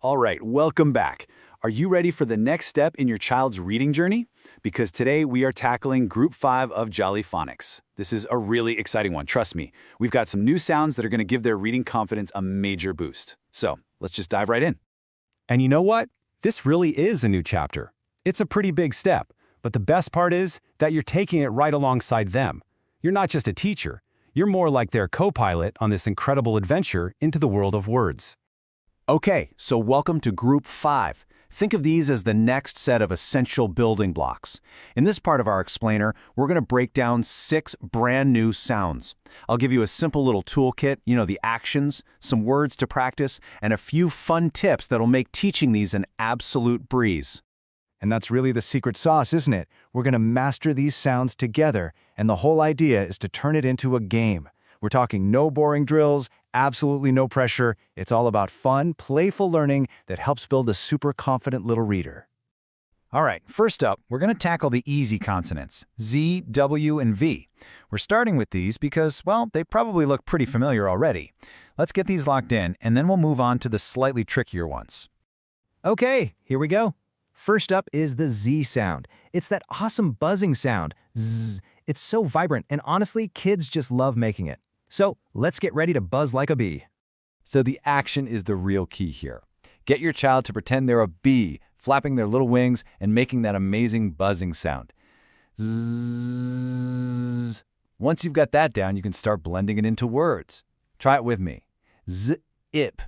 All right, welcome back. Are you ready for the next step in your child's reading journey? Because today we are tackling Group 5 of Jolly Phonics. This is a really exciting one, trust me. We've got some new sounds that are going to give their reading confidence a major boost. So let's just dive right in. And you know what? This really is a new chapter. It's a pretty big step, but the best part is that you're taking it right alongside them. You're not just a teacher. You're more like their co-pilot on this incredible adventure into the world of words. Okay, so welcome to Group 5. Think of these as the next set of essential building blocks. In this part of our explainer, we're going to break down 6 brand new sounds. I'll give you a simple little toolkit, the actions, some words to practice, and a few fun tips that'll make teaching these an absolute breeze. And that's really the secret sauce, isn't it? We're going to master these sounds together, and the whole idea is to turn it into a game. We're talking no boring drills, absolutely no pressure. It's all about fun, playful learning that helps build a super confident little reader. All right, first up, we're going to tackle the easy consonants, Z, W, and V. We're starting with these because, well, they probably look pretty familiar already. Let's get these locked in, and then we'll move on to the slightly trickier ones. Okay, here we go. First up is the Z sound. It's that awesome buzzing sound, zzz. It's so vibrant, and honestly, kids just love making it. So let's get ready to buzz like a bee. So the action is the real key here. Get your child to pretend they're a bee, flapping their little wings and making that amazing buzzing sound. Zzz. Once you've got that down, you can start blending it into words. Try it with me. Z-ip,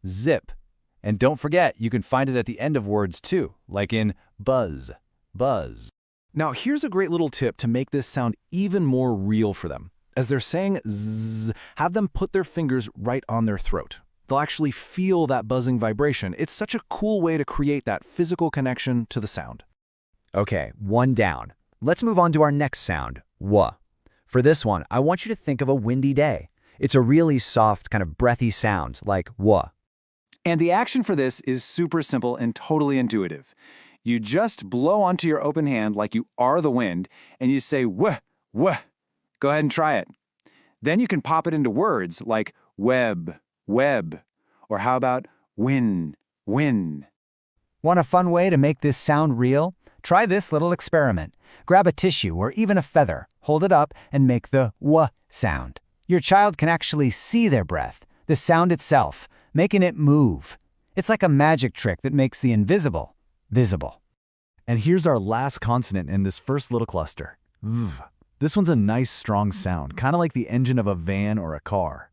zip. And don't forget, you can find it at the end of words too, like in buzz, buzz. Now, here's a great little tip to make this sound even more real for them. As they're saying zzz, have them put their fingers right on their throat. They'll actually feel that buzzing vibration. It's such a cool way to create that physical connection to the sound. Okay, one down. Let's move on to our next sound, W. For this one, I want you to think of a windy day. It's a really soft, kind of breathy sound, like W. And the action for this is super simple and totally intuitive. You just blow onto your open hand like you are the wind, and you say "wh, wh." Go ahead and try it. Then you can pop it into words like web, web, or how about win, win. Want a fun way to make this sound real? Try this little experiment. Grab a tissue or even a feather, hold it up, and make the W sound. Your child can actually see their breath, the sound itself, making it move. It's like a magic trick that makes the invisible visible. And here's our last consonant in this first little cluster, V. This one's a nice, strong sound, kind of like the engine of a van or a car.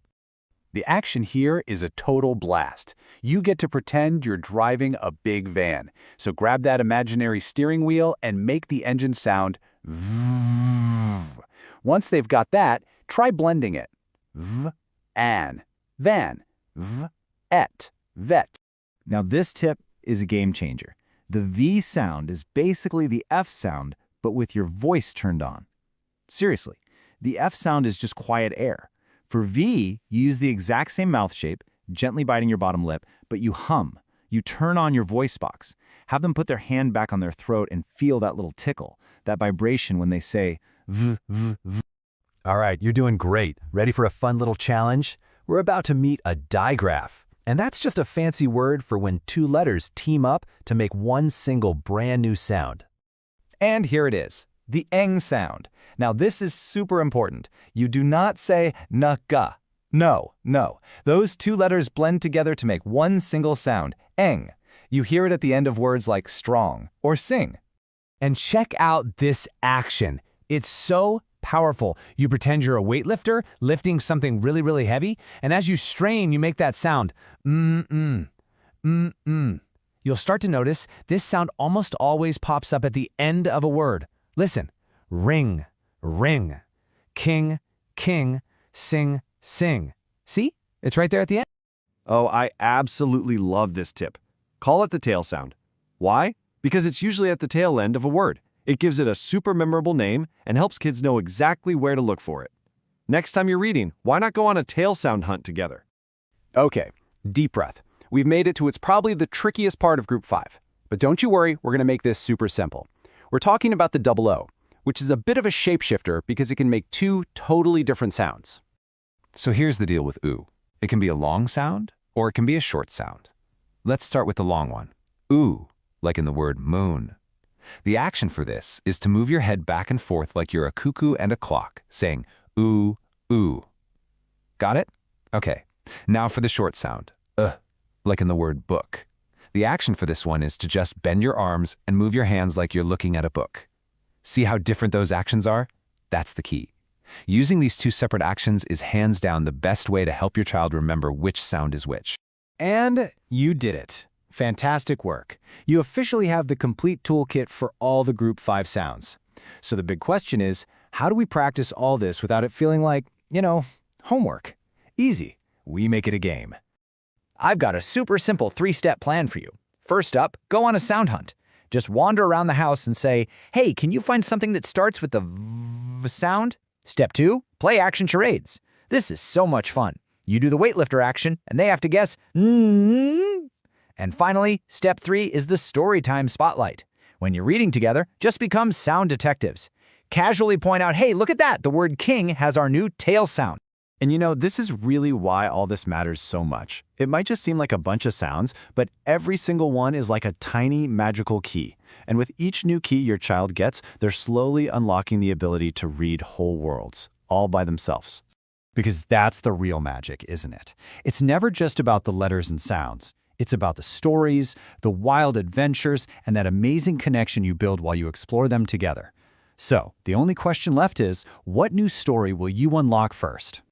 The action here is a total blast. You get to pretend you're driving a big van. So grab that imaginary steering wheel and make the engine sound V. Once they've got that, try blending it. V, an, van, v, et, vet. Now this tip is a game changer. The V sound is basically the F sound, but with your voice turned on. Seriously, the F sound is just quiet air. For V, you use the exact same mouth shape, gently biting your bottom lip, but you hum. You turn on your voice box. Have them put their hand back on their throat and feel that little tickle, that vibration when they say V, V, V. All right, you're doing great. Ready for a fun little challenge? We're about to meet a digraph. And that's just a fancy word for when 2 letters team up to make one single brand new sound. And here it is, the eng sound. Now this is super important. You do not say na-ga. No. Those 2 letters blend together to make one single sound, eng. You hear it at the end of words like strong or sing. And check out this action. It's so powerful. You pretend you're a weightlifter, lifting something really, really heavy, and as you strain, you make that sound, mm-mm, mm-mm. You'll start to notice this sound almost always pops up at the end of a word. Listen, ring, ring, king, king, sing, sing. See? It's right there at the end. Oh, I absolutely love this tip. Call it the tail sound. Why? Because it's usually at the tail end of a word. It gives it a super memorable name and helps kids know exactly where to look for it. Next time you're reading, why not go on a tail sound hunt together? Okay, deep breath. We've made it to what's probably the trickiest part of Group 5. But don't you worry, we're going to make this super simple. We're talking about the double O, which is a bit of a shapeshifter because it can make 2 totally different sounds. So here's the deal with oo. It can be a long sound or it can be a short sound. Let's start with the long one. Ooh, like in the word moon. The action for this is to move your head back and forth like you're a cuckoo and a clock, saying ooh, ooh. Got it? Okay. Now for the short sound. Like in the word book. The action for this one is to just bend your arms and move your hands like you're looking at a book. See how different those actions are? That's the key. Using these two separate actions is hands down the best way to help your child remember which sound is which. And you did it. Fantastic work. You officially have the complete toolkit for all the Group 5 sounds. So the big question is, how do we practice all this without it feeling like, homework? Easy. We make it a game. I've got a super simple 3-step plan for you. First up, go on a sound hunt. Just wander around the house and say, hey, can you find something that starts with the V sound? Step 2, play action charades. This is so much fun. You do the weightlifter action, and they have to guess And finally, step 3 is the storytime spotlight. When you're reading together, just become sound detectives. Casually point out, hey, look at that, the word king has our new tail sound. And this is really why all this matters so much. It might just seem like a bunch of sounds, but every single one is like a tiny magical key. And with each new key your child gets, they're slowly unlocking the ability to read whole worlds, all by themselves. Because that's the real magic, isn't it? It's never just about the letters and sounds. It's about the stories, the wild adventures, and that amazing connection you build while you explore them together. So, the only question left is, what new story will you unlock first?